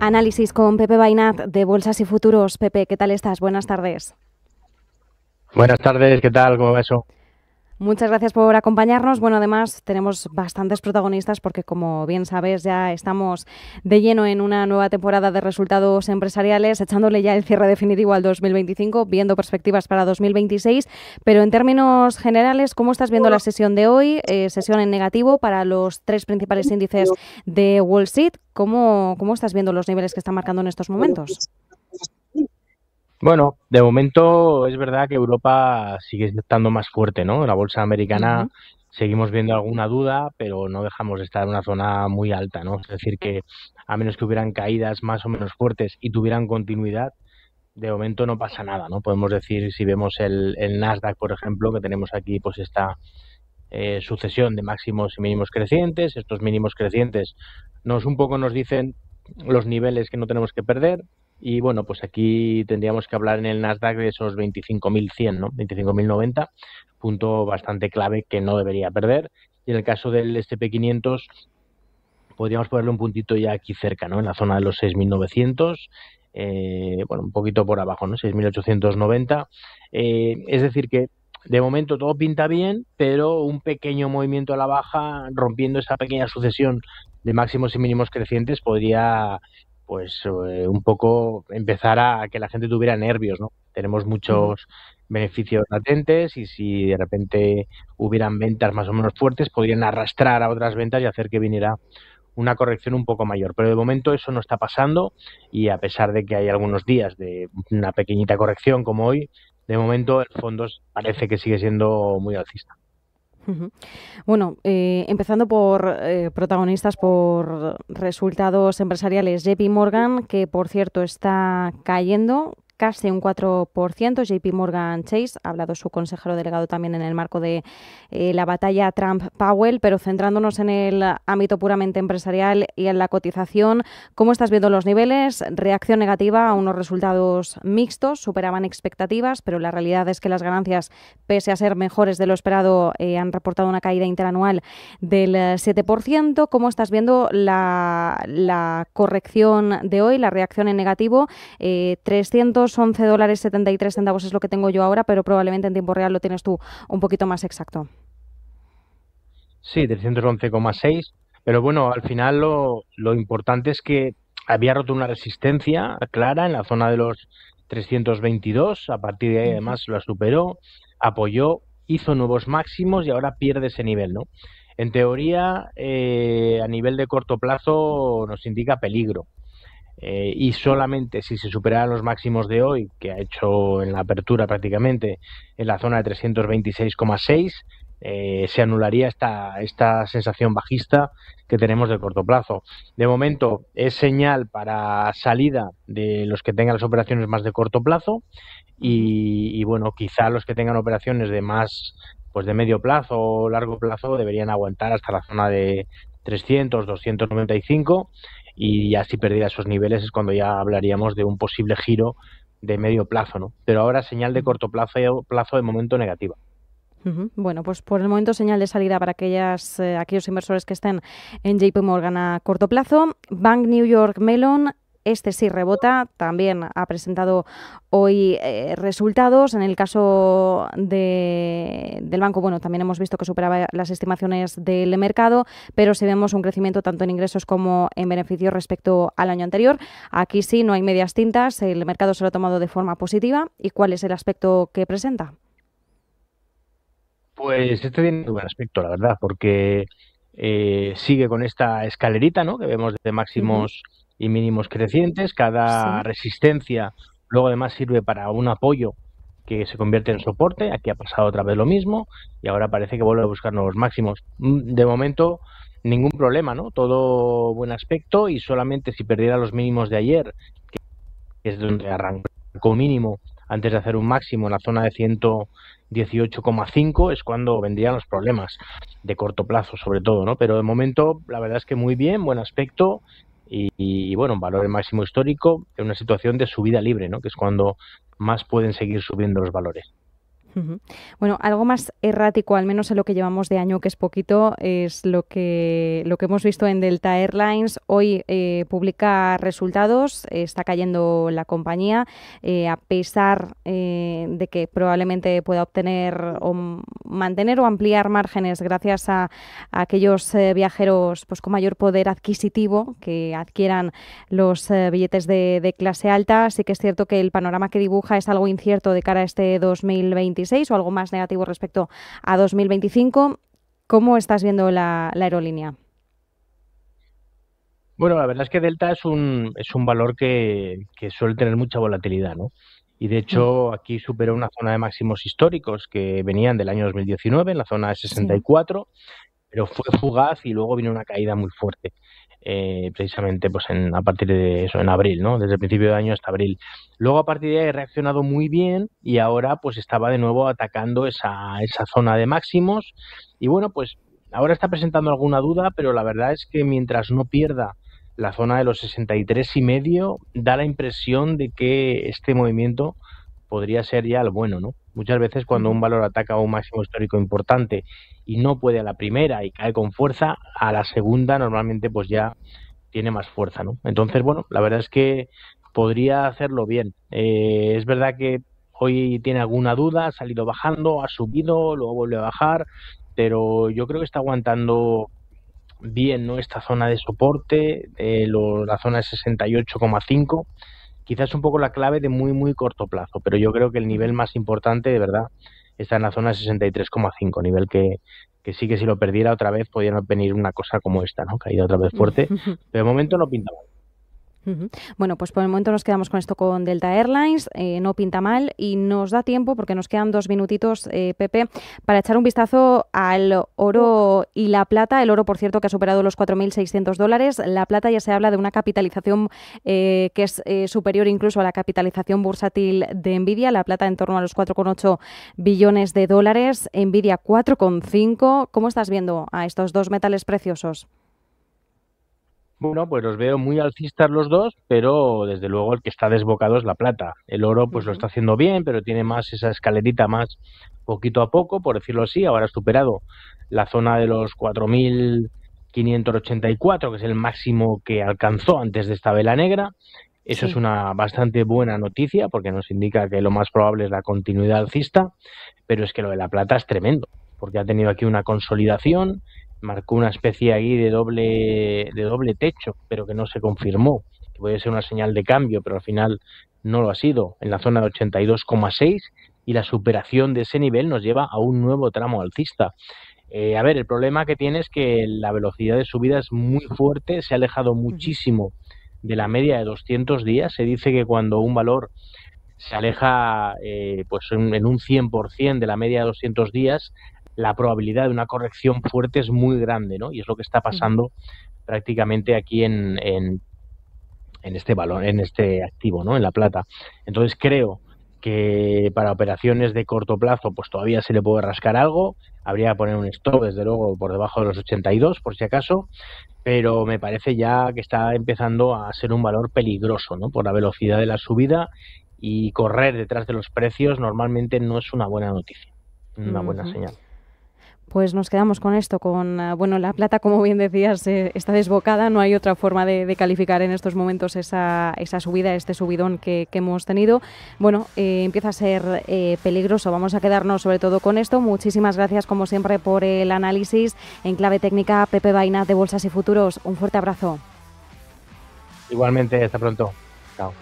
Análisis con Pepe Bainat de Bolsas y Futuros. Pepe, ¿qué tal estás? Buenas tardes. Buenas tardes, ¿qué tal? ¿Cómo va eso? Muchas gracias por acompañarnos. Bueno, además tenemos bastantes protagonistas porque, como bien sabes, ya estamos de lleno en una nueva temporada de resultados empresariales, echándole ya el cierre definitivo al 2025, viendo perspectivas para 2026. Pero en términos generales, ¿cómo estás viendo la sesión de hoy? Sesión en negativo para los tres principales índices de Wall Street. ¿Cómo estás viendo los niveles que están marcando en estos momentos? Bueno, de momento es verdad que Europa sigue estando más fuerte, ¿no? La bolsa americana Ujú. seguimos viendo alguna duda, pero no dejamos de estar en una zona muy alta, ¿no? Es decir, que a menos que hubieran caídas más o menos fuertes y tuvieran continuidad, de momento no pasa nada, ¿no? Podemos decir, si vemos el Nasdaq, por ejemplo, que tenemos aquí pues esta sucesión de máximos y mínimos crecientes. Estos mínimos crecientes nos dicen los niveles que no tenemos que perder. Y bueno, pues aquí tendríamos que hablar en el Nasdaq de esos 25.100, ¿no? 25.090, punto bastante clave que no debería perder. Y en el caso del S&P 500 podríamos ponerle un puntito ya aquí cerca, ¿no? En la zona de los 6.900, bueno, un poquito por abajo, ¿no? 6.890. Es decir que de momento todo pinta bien, pero un pequeño movimiento a la baja, rompiendo esa pequeña sucesión de máximos y mínimos crecientes, podría, pues, un poco empezar a que la gente tuviera nervios, ¿no? Tenemos Ujú. muchos beneficios latentes y si de repente hubieran ventas más o menos fuertes, podrían arrastrar a otras ventas y hacer que viniera una corrección un poco mayor. Pero de momento eso no está pasando y a pesar de que hay algunos días de una pequeñita corrección como hoy, de momento el fondo parece que sigue siendo muy alcista. Ujú. Bueno, empezando por protagonistas, por resultados empresariales, JP Morgan, que por cierto está cayendo casi un 4%. JP Morgan Chase, ha hablado su consejero delegado también en el marco de la batalla Trump-Powell, pero centrándonos en el ámbito puramente empresarial y en la cotización, ¿cómo estás viendo los niveles? Reacción negativa a unos resultados mixtos, superaban expectativas, pero la realidad es que las ganancias, pese a ser mejores de lo esperado, han reportado una caída interanual del 7%. ¿Cómo estás viendo la corrección de hoy, la reacción en negativo? $311.73 es lo que tengo yo ahora, pero probablemente en tiempo real lo tienes tú un poquito más exacto. Sí, 311,6, pero bueno, al final lo importante es que había roto una resistencia clara en la zona de los 322, a partir de ahí Ujú. además la superó, apoyó, hizo nuevos máximos y ahora pierde ese nivel, ¿no? En teoría, a nivel de corto plazo nos indica peligro. Y solamente si se superaran los máximos de hoy, que ha hecho en la apertura prácticamente en la zona de 326,6, se anularía esta sensación bajista que tenemos de corto plazo. De momento es señal para salida de los que tengan las operaciones más de corto plazo Ujú. y bueno, quizá los que tengan operaciones de más, pues de medio plazo o largo plazo deberían aguantar hasta la zona de 300, 295 y ya si perdiera esos niveles es cuando ya hablaríamos de un posible giro de medio plazo, ¿no? Pero ahora señal de Ujú. corto plazo de momento negativa. Ujú. Bueno, pues por el momento señal de salida para aquellos inversores que estén en JP Morgan a corto plazo. Bank New York Mellon, este sí rebota, también ha presentado hoy resultados. En el caso del banco, bueno, también hemos visto que superaba las estimaciones del mercado, pero si vemos un crecimiento tanto en ingresos como en beneficios respecto al año anterior. Aquí sí, no hay medias tintas, el mercado se lo ha tomado de forma positiva. ¿Y cuál es el aspecto que presenta? Pues este tiene un buen aspecto, la verdad, porque sigue con esta escalerita, ¿no? Que vemos de Ujú. máximos y mínimos crecientes. Cada Sí. resistencia luego además sirve para un apoyo que se convierte en soporte. Aquí ha pasado otra vez lo mismo y ahora parece que vuelve a buscar nuevos máximos. De momento, ningún problema, ¿no? Todo buen aspecto y solamente si perdiera los mínimos de ayer, que es donde arrancó mínimo antes de hacer un máximo en la zona de 118,5, es cuando vendrían los problemas de corto plazo, sobre todo, ¿no? Pero de momento, la verdad es que muy bien, buen aspecto y bueno, valor máximo histórico en una situación de subida libre, ¿no? Que es cuando más pueden seguir subiendo los valores. Ujú. Bueno, algo más errático, al menos en lo que llevamos de año, que es poquito, es lo que hemos visto en Delta Airlines. Hoy publica resultados, está cayendo la compañía, a pesar de que probablemente pueda obtener o mantener o ampliar márgenes gracias a aquellos viajeros pues, con mayor poder adquisitivo que adquieran los billetes de clase alta. Sí que es cierto que el panorama que dibuja es algo incierto de cara a este 2026 o algo más negativo respecto a 2025. ¿Cómo estás viendo la aerolínea? Bueno, la verdad es que Delta es un valor que suele tener mucha volatilidad, ¿no? Y de Mm, hecho aquí superó una zona de máximos históricos que venían del año 2019, en la zona de sí. 64, pero fue fugaz y luego vino una caída muy fuerte, precisamente pues a partir de eso, en abril, ¿no? Desde el principio de año hasta abril. Luego a partir de ahí ha reaccionado muy bien y ahora pues estaba de nuevo atacando esa zona de máximos y bueno, pues ahora está presentando alguna duda, pero la verdad es que mientras no pierda la zona de los 63,5, da la impresión de que este movimiento podría ser ya el bueno, ¿no? Muchas veces cuando un Ujú. valor ataca a un máximo histórico importante y no puede a la primera y cae con fuerza, a la segunda normalmente pues ya tiene más fuerza, ¿no? Entonces, bueno, la verdad es que podría hacerlo bien. Es verdad que hoy tiene alguna duda, ha salido bajando, ha subido, luego vuelve a bajar, pero yo creo que está aguantando bien, ¿no? Esta zona de soporte, la zona de 68,5, quizás un poco la clave de muy, muy corto plazo, pero yo creo que el nivel Ujú. más importante, de verdad, está en la zona de 63,5, nivel que sí que si lo perdiera otra vez podría venir una cosa como esta, ¿no? Caída otra vez fuerte, pero de momento no pinta mal. Ujú. Bueno, pues por el momento nos quedamos con esto con Delta Airlines, no pinta mal y nos da tiempo, porque nos quedan 2 minutitos, Pepe, para echar un vistazo al oro y la plata. El oro, por cierto, que ha superado los $4.600. La plata ya se habla de una capitalización que es superior incluso a la capitalización bursátil de Nvidia. La plata en torno a los 4,8 billones de dólares, Nvidia 4,5. ¿Cómo estás viendo a estos dos metales preciosos? Bueno, pues los veo muy alcistas los dos, pero desde luego el que está desbocado es la plata. El oro pues lo Ujú. está haciendo bien, pero tiene más esa escalerita más poquito a poco, por decirlo así. Ahora ha superado la zona de los 4.584, que es el máximo que alcanzó antes de esta vela negra. Eso es Sí. una bastante buena noticia porque nos indica que lo más probable es la continuidad alcista, pero es que lo de la plata es tremendo, porque ha tenido aquí una consolidación, marcó una especie ahí de doble techo, pero que no se confirmó, que puede ser una señal de cambio, pero al final no lo ha sido, en la zona de 82,6, y la superación de ese nivel nos lleva a un nuevo tramo alcista. A ver, el problema que tiene es que la velocidad de subida es muy fuerte, se ha alejado Ujú. muchísimo de la media de 200 días. Se dice que cuando un valor se aleja pues en un 100% de la media de 200 días, la probabilidad de una corrección fuerte es muy grande, ¿no? Y es lo que está Ujú. pasando prácticamente aquí en este valor, en este activo, ¿no? En la plata. Entonces creo que para operaciones de corto plazo, pues todavía se le puede rascar algo. Habría que poner un stop, desde luego, por debajo de los 82, por si acaso, pero me parece ya que está empezando a ser un valor peligroso, ¿no? Por la velocidad de la subida, y correr detrás de los precios normalmente no es una buena noticia, una buena Ujú. señal. Pues nos quedamos con esto, con, bueno, la plata, como bien decías, está desbocada, no hay otra forma de calificar en estos momentos esa subida, este subidón que hemos tenido. Bueno, empieza a ser peligroso, vamos a quedarnos sobre todo con esto. Muchísimas gracias, como siempre, por el análisis en clave técnica. Pepe Baina, de Bolsas y Futuros, un fuerte abrazo. Igualmente, hasta pronto. Chao.